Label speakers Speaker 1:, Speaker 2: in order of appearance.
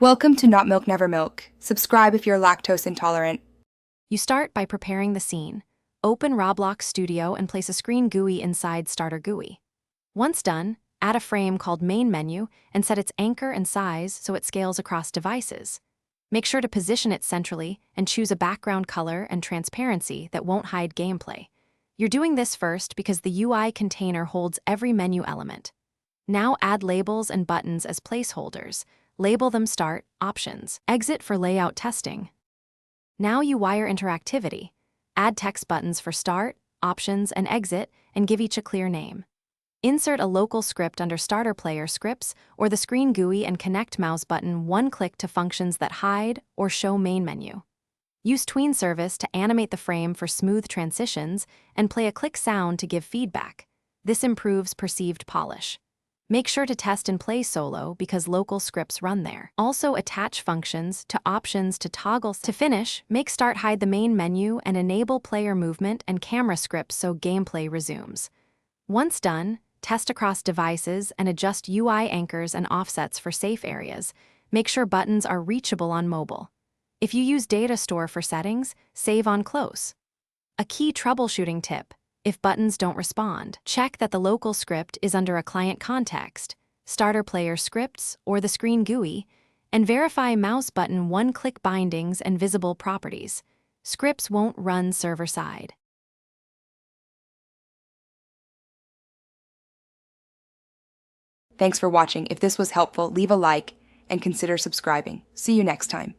Speaker 1: Welcome to Not Milk Never Milk. Subscribe if you're lactose intolerant.
Speaker 2: You start by preparing the scene. Open Roblox Studio and place a screen GUI inside Starter GUI. Once done, add a frame called Main Menu and set its anchor and size so it scales across devices. Make sure to position it centrally and choose a background color and transparency that won't hide gameplay. You're doing this first because the UI container holds every menu element. Now add labels and buttons as placeholders. Label them Start, Options, Exit for layout testing. Now you wire interactivity. Add text buttons for Start, Options, and Exit, and give each a clear name. Insert a local script under Starter Player Scripts or the Screen GUI and connect mouse button one-click to functions that hide or show main menu. Use Tween Service to animate the frame for smooth transitions and play a click sound to give feedback. This improves perceived polish. Make sure to test and play solo because local scripts run there. Also attach functions to options to toggles. To finish, make Start hide the main menu and enable player movement and camera scripts so gameplay resumes. Once done, test across devices and adjust UI anchors and offsets for safe areas. Make sure buttons are reachable on mobile. If you use Data Store for settings, save on close. A key troubleshooting tip: if buttons don't respond, check that the local script is under a client context, Starter Player Scripts, or the Screen GUI, and verify mouse button one-click bindings and visible properties. Scripts won't run server-side.
Speaker 1: Thanks for watching. If this was helpful, leave a like and consider subscribing. See you next time.